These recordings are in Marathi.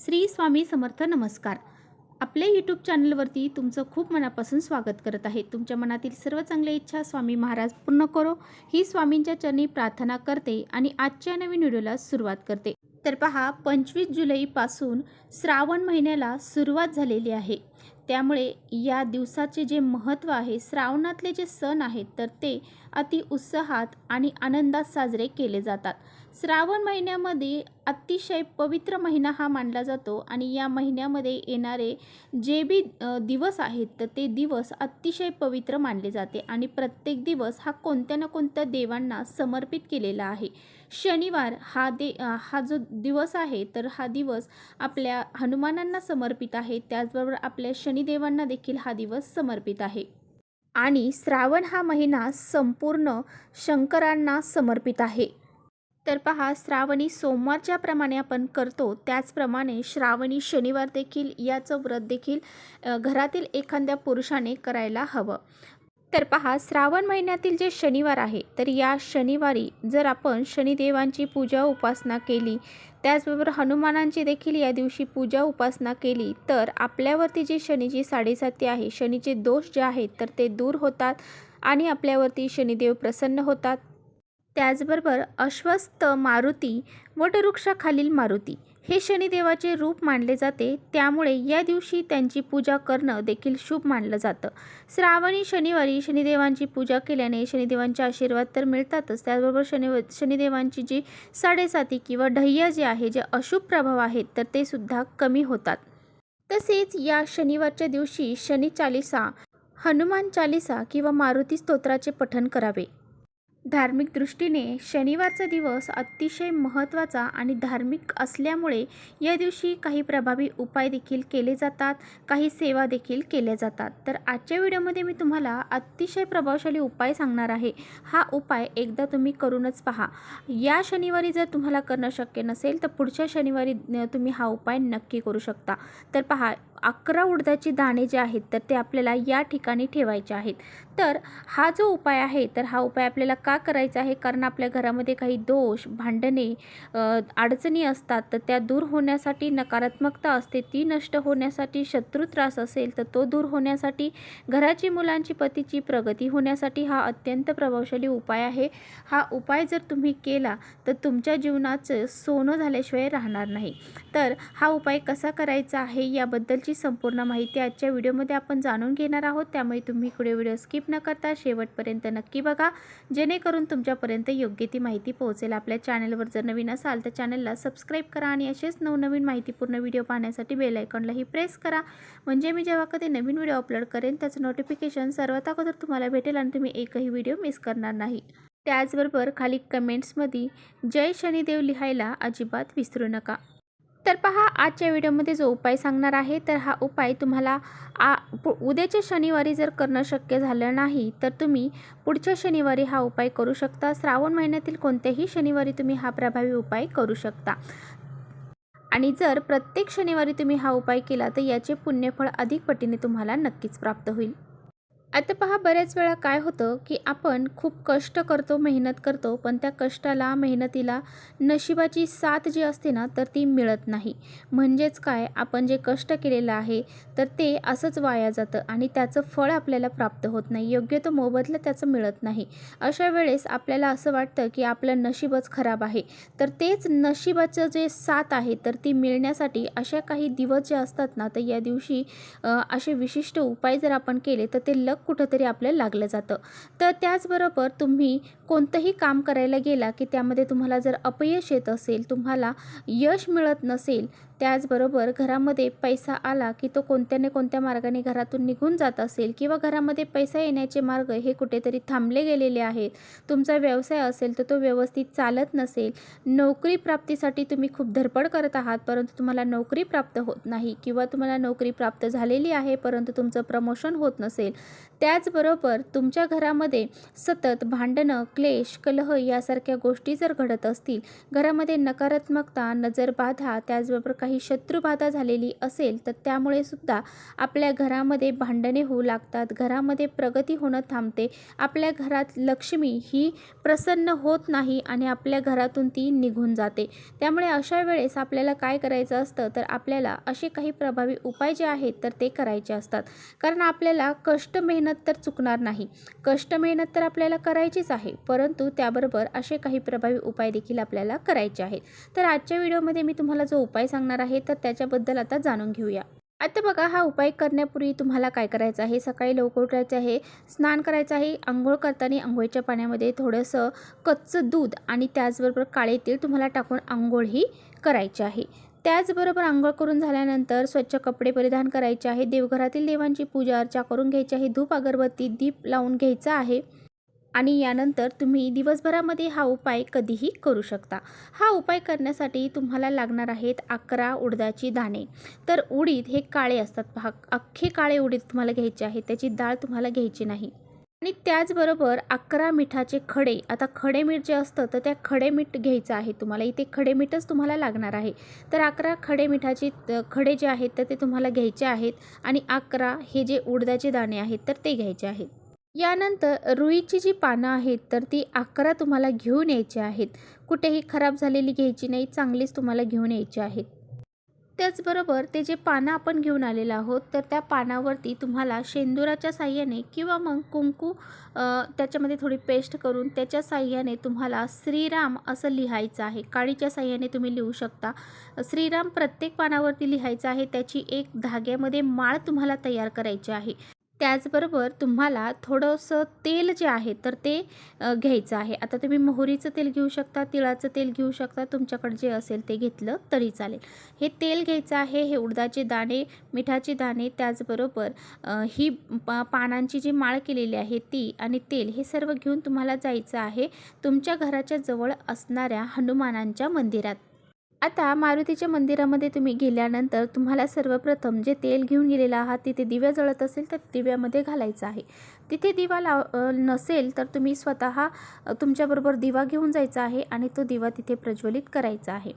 श्री स्वामी समर्थ नमस्कार. आपल्या यूट्यूब चॅनलवरती तुमचं खूप मनापासून स्वागत करत आहे. तुमच्या मनातील सर्व चांगल्या इच्छा स्वामी महाराज पूर्ण करो ही स्वामींच्या चरणी प्रार्थना करते आणि आजच्या नवीन व्हिडिओला सुरुवात करते. तर पहा, 25 जुलैपासून श्रावण महिन्याला सुरुवात झालेली आहे. त्यामुळे या दिवसाचे जे महत्त्व आहे, श्रावणातले जे सण आहेत तर ते अति उत्साहात आणि आनंदात साजरे केले जातात. श्रावण महिन्यामध्ये अतिशय पवित्र महिना हा मानला जातो आणि या महिन्यामध्ये येणारे जे बी दिवस आहेत तर ते दिवस अतिशय पवित्र मानले जाते आणि प्रत्येक दिवस हा कोणत्या ना कोणत्या देवांना समर्पित केलेला आहे. शनिवार हा जो दिवस आहे तर हा दिवस आपल्या हनुमानांना समर्पित आहे. त्याचबरोबर आपल्या शनिदेवांना देखील हा दिवस समर्पित आहे आणि श्रावण हा महिना संपूर्ण शंकरांना समर्पित आहे. तर पहा, श्रावणी सोमवारच्या प्रमाणे आपण करतो त्याचप्रमाणे श्रावणी शनिवार देखील याचं व्रत देखील घरातील एखाद्या पुरुषाने करायला हवं. तर पहा, श्रावण महिन्यातील जे शनिवार आहे तर या शनिवारी जर आपण शनिदेवांची पूजा उपासना केली, त्याचबरोबर हनुमानांची देखील या दिवशी पूजा उपासना केली तर आपल्यावरती जी शनीची साडेसाती आहे, शनीचे दोष जे आहेत तर ते दूर होतात आणि आपल्यावरती शनिदेव प्रसन्न होतात. त्याचबरोबर अश्वस्थ मारुती, वटवृक्षाखालील मारुती हे शनिदेवाचे रूप मानले जाते. त्यामुळे या दिवशी त्यांची पूजा करणं देखील शुभ मानलं जातं. श्रावणी शनिवारी शनिदेवांची पूजा केल्याने शनिदेवांचे आशीर्वाद तर मिळतातच, त्याचबरोबर शनिदेवांची जी साडेसाती किंवा ढय्या जे आहे, जे अशुभ प्रभाव आहेत तर ते सुद्धा कमी होतात. तसेच या शनिवारच्या दिवशी शनी चालीसा, हनुमान चालीसा किंवा मारुती स्तोत्राचे पठण करावे. धार्मिक दृष्टीने शनिवारचा दिवस अतिशय महत्त्वाचा आणि धार्मिक असल्यामुळे या दिवशी काही प्रभावी उपाय देखील केले जातात, काही सेवा देखील केल्या जातात. तर आजच्या व्हिडिओमध्ये मी तुम्हाला अतिशय प्रभावशाली उपाय सांगणार आहे. हा उपाय एकदा तुम्ही करूनच पहा. या शनिवारी जर तुम्हाला करणं शक्य नसेल तर पुढच्या शनिवारी तुम्ही हा उपाय नक्की करू शकता. तर पहा, 11 उडदाचे दाणे जे आहेत तर ते आपल्याला या ठिकाणी ठेवायचे आहेत. तर हा जो उपाय आहे तर हा उपाय आपल्याला का करायचा आहे, कारण आपल्या घरामध्ये काही दोष, भांडणे, अडचणी असतात तर त्या दूर होण्यासाठी, नकारात्मकता असते ती नष्ट होण्यासाठी, शत्रू त्रास असेल तर तो दूर होण्यासाठी, घराची, मुलांची, पतीची प्रगती होण्यासाठी हा अत्यंत प्रभावशाली उपाय आहे. हा उपाय जर तुम्ही केला तर तुमच्या जीवनाचं सोनं झाल्याशिवाय राहणार नाही. तर हा उपाय कसा करायचा आहे याबद्दलची संपूर्ण माहिती आजच्या व्हिडिओमध्ये आपण जाणून घेणार आहोत. त्यामुळे तुम्ही पुढे व्हिडिओ स्किप न करता शेवटपर्यंत नक्की बघा, जेणेकरून तुमच्यापर्यंत योग्य ती माहिती पोहोचेल. आपल्या चॅनलवर जर नवीन असाल तर चॅनलला सबस्क्राईब करा आणि असेच नवनवीन माहितीपूर्ण व्हिडिओ पाहण्यासाठी बेल आयकॉनलाही प्रेस करा, म्हणजे मी जेव्हा कधी नवीन व्हिडिओ अपलोड करेन त्याचं नोटिफिकेशन सर्वात अगोदर तुम्हाला भेटेल आणि तुम्ही एकही व्हिडिओ मिस करणार नाही. त्याचबरोबर खाली कमेंट्समध्ये जय शनिदेव लिहायला अजिबात विसरू नका. तर पहा, आजच्या व्हिडिओमध्ये जो उपाय सांगणार आहे तर हा उपाय तुम्हाला उद्याच्या शनिवारी जर करणं शक्य झालं नाही तर तुम्ही पुढच्या शनिवारी हा उपाय करू शकता. श्रावण महिन्यातील कोणत्याही शनिवारी तुम्ही हा प्रभावी उपाय करू शकता आणि जर प्रत्येक शनिवारी तुम्ही हा उपाय केला तर याचे पुण्यफळ अधिक पटीने तुम्हाला नक्कीच प्राप्त होईल. आता पहा, बऱ्याच वेळा काय होतं की आपण खूप कष्ट करतो, मेहनत करतो, पण त्या कष्टाला, मेहनतीला नशिबाची साथ जी असते ना तर ती मिळत नाही. म्हणजेच काय, आपण जे कष्ट केलेलं आहे तर ते असंच वाया जातं आणि त्याचं फळ आपल्याला प्राप्त होत नाही, योग्य तो मोबदला त्याचं मिळत नाही. अशा वेळेस आपल्याला असं वाटतं की आपलं नशीबच खराब आहे. तर तेच नशिबाचं जे साथ आहे तर ती मिळण्यासाठी अशा काही दिवस जे असतात ना तर या दिवशी असे विशिष्ट उपाय जर आपण केले तर ते कुठंतरी आपल्याला लागलं जातं. तर त्याचबरोबर तुम्ही कोणतंही काम करायला गेला की त्यामध्ये तुम्हाला जर अपयश येत असेल, तुम्हाला यश मिळत नसेल, त्याचबरोबर घरामध्ये पैसा आला की तो कोणत्या ना कोणत्या मार्गाने घरातून निघून जात असेल किंवा घरामध्ये पैसा येण्याचे मार्ग हे कुठेतरी थांबले गेलेले आहेत, तुमचा व्यवसाय असेल तर तो व्यवस्थित चालत नसेल, नोकरी प्राप्तीसाठी तुम्ही खूप धडपड करत आहात परंतु तुम्हाला नोकरी प्राप्त होत नाही किंवा तुम्हाला नोकरी प्राप्त झालेली आहे परंतु तुमचं प्रमोशन होत नसेल, त्याचबरोबर तुमच्या घरामध्ये सतत भांडणं, क्लेश, कलह यासारख्या गोष्टी जर घडत असतील, घरामध्ये नकारात्मकता, नजरबाधा, त्याचबरोबर काही शत्रुबाधा झालेली असेल, तर त्यामुळे सुद्धा आपल्या घरामध्ये भांडणे होऊ लागतात, घरामध्ये प्रगती होणं थांबते, आपल्या घरात लक्ष्मी ही प्रसन्न होत नाही आणि आपल्या घरातून ती निघून जाते. त्यामुळे अशा वेळेस आपल्याला काय करायचं असतं, तर आपल्याला असे काही प्रभावी उपाय जे आहेत तर ते करायचे असतात. कारण आपल्याला कष्ट मेहनत तर चुकणार नाही, कष्ट मेहनत तर आपल्याला करायचीच आहे, परंतु त्याबरोबर असे काही प्रभावी उपाय देखील आपल्याला करायचे आहेत. तर आजच्या व्हिडिओमध्ये मी तुम्हाला जो उपाय सांगणार आहे तर त्याच्याबद्दल आता जाणून घेऊया. आता बघा, हा उपाय करण्यापूर्वी तुम्हाला काय करायचं आहे, सकाळी लवकर उठायचं आहे, स्नान करायचं आहे, अंघोळ करताना अंघोळीच्या पाण्यामध्ये थोडंसं कच्चं दूध आणि त्याचबरोबर काळे तेल तुम्हाला टाकून अंघोळही करायची आहे. त्याचबरोबर अंघोळ करून झाल्यानंतर स्वच्छ कपडे परिधान करायचे आहे, देवघरातील देवांची पूजा अर्चा करून घ्यायची आहे, धूप अगरबत्ती दीप लावून घ्यायचा आहे आणि यानंतर तुम्ही दिवसभरामध्ये हा उपाय कधीही करू शकता. हा उपाय करण्यासाठी तुम्हाला लागणार आहेत 11 उडदाची दाणे. तर उडीद हे काळे असतात पहा, अख्खे काळे उडीद तुम्हाला घ्यायचे आहेत, त्याची डाळ तुम्हाला घ्यायची नाही. आणि त्याचबरोबर 11 मिठाचे खडे. आता खडे मीठ जे असतं तर त्या खडे मीठ घ्यायचं आहे तुम्हाला, इथे खडे मीठच तुम्हाला लागणार आहे. तर 11 खडे मिठाचे खडे जे आहेत तर ते तुम्हाला घ्यायचे आहेत आणि 11 हे जे उडदाचे दाणे आहेत तर ते घ्यायचे आहेत. यानंतर रुईची जी पानं आहेत तर ती 11 तुम्हाला घेऊन यायची आहेत. कुठेही खराब झालेली घ्यायची नाही, चांगलीच तुम्हाला घेऊन यायची आहेत. त्याचबरोबर ते जे पानं आपण घेऊन आलेलो आहोत तर त्या पानावरती तुम्हाला शेंदुराच्या साहाय्याने किंवा मग कुंकू त्याच्यामध्ये थोडी पेस्ट करून त्याच्या साहाय्याने तुम्हाला श्रीराम असं लिहायचं आहे. काळीच्या साहाय्याने तुम्ही लिहू शकता. श्रीराम प्रत्येक पानावरती लिहायचं आहे. त्याची एक धाग्यामध्ये माळ तुम्हाला तयार करायची आहे. त्याचबरोबर तुम्हाला थोडंसं तेल जे आहे तर ते घ्यायचं आहे. आता तुम्ही मोहरीचं तेल घेऊ शकता, तिळाचं तेल घेऊ शकता, तुमच्याकडे जे असेल ते घेतलं तरी चालेल. हे तेल घ्यायचं आहे, हे उडदाचे दाणे, मिठाचे दाणे, त्याचबरोबर ही पानांची जी माळ केलेली आहे ती आणि तेल हे सर्व घेऊन तुम्हाला जायचं आहे तुमच्या घराच्या जवळ असणाऱ्या हनुमानांच्या मंदिरात. आता मारुतीच्या मंदिरामध्ये तुम्ही गेल्यानंतर तुम्हाला सर्वप्रथम जे तेल घेऊन गेलेलं आहात तिथे दिवा जळत असेल तर दिव्यामध्ये घालायचं आहे. तिथे दिवा नसेल तर तुम्ही स्वतः तुमच्याबरोबर दिवा घेऊन जायचा आहे आणि तो दिवा तिथे प्रज्वलित करायचा आहे.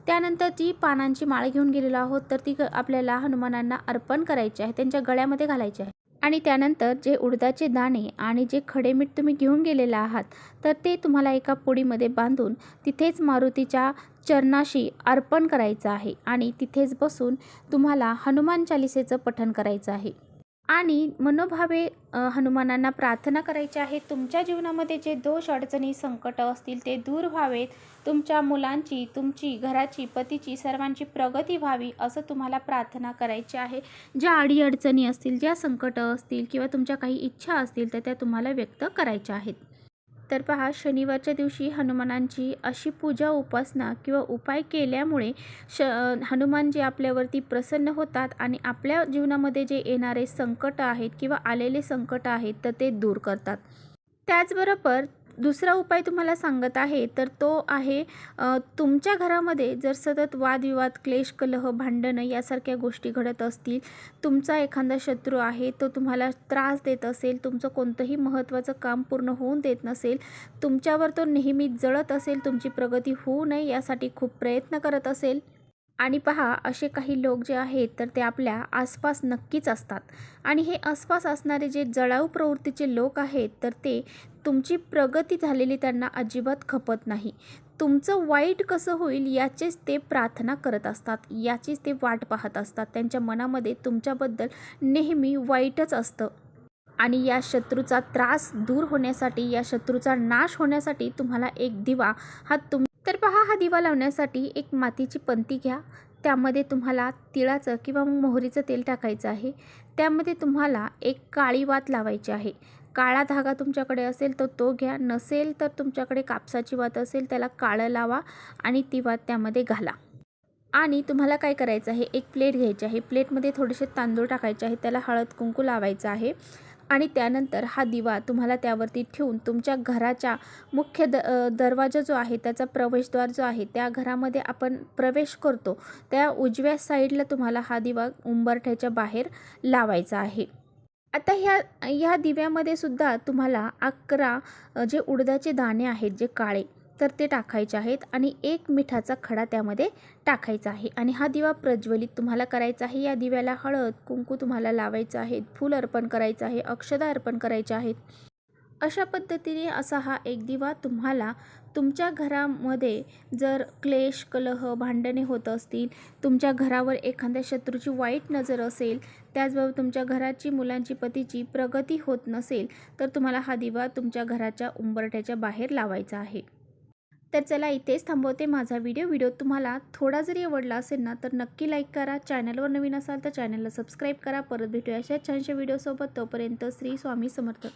त्यानंतर जी पानांची माळ घेऊन गेलेलो आहोत तर ती आपल्याला हनुमानांना अर्पण करायची आहे, त्यांच्या गळ्यामध्ये घालायची आहे. आणि त्यानंतर जे उडदाचे दाणे आणि जे खडे मीठ तुम्ही घेऊन गेलेले आहात तर ते तुम्हाला एका पोळीमध्ये बांधून तिथेच मारुतीच्या चरणाशी अर्पण करायचं आहे आणि तिथेच बसून तुम्हाला हनुमान चालिसेचं पठण करायचं आहे आणि मनोभावे हनुमानांना प्रार्थना करायची आहे. तुमच्या जीवनामध्ये जे दोष अडचणी संकट असतील ते दूर व्हावेत, तुमच्या मुलांची, तुमची, घराची, पतीची, सर्वांची प्रगती व्हावी असं तुम्हाला प्रार्थना करायची आहे. ज्या अडीअडचणी असतील, ज्या संकट असतील किंवा तुमच्या काही इच्छा असतील तर त्या तुम्हाला व्यक्त करायच्या आहेत. तर पहा, शनिवारच्या दिवशी हनुमानांची अशी पूजा उपासना किंवा उपाय केल्यामुळे हनुमान जे आपल्यावरती प्रसन्न होतात आणि आपल्या जीवनामध्ये जे येणारे संकट आहेत किंवा आलेले संकट आहेत तर ते दूर करतात. त्याचबरोबर दुसरा उपाय तुम्हाला सांगत आहे तर तो आहे तुमच्या घरामध्ये जर सतत वादविवाद, क्लेश, कलह, भांडणं यासारख्या गोष्टी घडत असतील, तुमचा एखादा शत्रू आहे तो तुम्हाला त्रास देत असेल, तुमचं कोणतंही महत्त्वाचं काम पूर्ण होऊन देत नसेल, तुमच्यावर तो नेहमी जळत असेल, तुमची प्रगती होऊ नये यासाठी खूप प्रयत्न करत असेल आणि पहा, असे काही लोक जे आहेत तर ते आपल्या आसपास नक्कीच असतात आणि हे आसपास असणारे जे जळाऊ प्रवृत्तीचे लोक आहेत तर ते तुमची प्रगती झालेली त्यांना अजिबात खपत नाही. तुमचं वाईट कसं होईल याचीच ते प्रार्थना करत असतात, याचीच ते वाट पाहत असतात. त्यांच्या मनामध्ये तुमच्याबद्दल नेहमी वाईटच असतं आणि या शत्रूचा त्रास दूर होण्यासाठी, या शत्रूचा नाश होण्यासाठी तुम्हाला एक दिवा तर पहा, हा दिवा लावण्यासाठी एक मातीची पंती घ्या. त्यामध्ये तुम्हाला तिळाचं किंवा मोहरीचं तेल टाकायचं आहे. त्यामध्ये तुम्हाला एक काळी वात लावायची आहे. काळा धागा तुमच्याकडे असेल तर तो घ्या, नसेल तर तुमच्याकडे कापसाची वात असेल त्याला काळं लावा आणि ती वात त्यामध्ये घाला. आणि तुम्हाला काय करायचं आहे, एक प्लेट घ्यायची आहे. प्लेटमध्ये थोडेसे तांदूळ टाकायचे आहेत, त्याला हळद कुंकू लावायचं आहे आणि त्यानंतर हा दिवा तुम्हाला त्यावरती ठेवून तुमच्या घराच्या मुख्य दरवाजा जो आहे, त्याचा प्रवेशद्वार जो आहे, त्या घरामध्ये आपण प्रवेश करतो त्या उजव्या साईडला तुम्हाला हा दिवा उंबरठ्याच्या बाहेर लावायचा आहे. आता ह्या दिव्यामध्ये सुद्धा तुम्हाला 11 जे उडदाचे दाणे आहेत जे काळे, तर ते टाकायचे आहेत आणि एक मिठाचा खडा त्यामध्ये टाकायचा आहे आणि हा दिवा प्रज्वलित तुम्हाला करायचा आहे. या दिव्याला हळद, कुंकू तुम्हाला लावायचं आहे, फूल अर्पण करायचं आहे, अक्षदा अर्पण करायच्या आहेत. अशा पद्धतीने असा हा एक दिवा तुम्हाला तुमच्या घरामध्ये जर क्लेश, कलह, भांडणे होत असतील, तुमच्या घरावर एखाद्या शत्रूची वाईट नजर असेल, त्याचबरोबर तुमच्या घराची, मुलांची, पतीची प्रगती होत नसेल, तर तुम्हाला हा दिवा तुमच्या घराच्या उंबरठ्याच्या बाहेर लावायचा आहे. तर चला इथेच थांबवते माझा व्हिडिओ तुम्हाला थोडा जरी आवडला असेल ना, तर नक्की लाईक करा. चॅनलवर नवीन असाल तर चॅनलला सबस्क्राईब करा. परत भेटूया अशा छानशा व्हिडिओसोबत. तोपर्यंत श्री स्वामी समर्थ.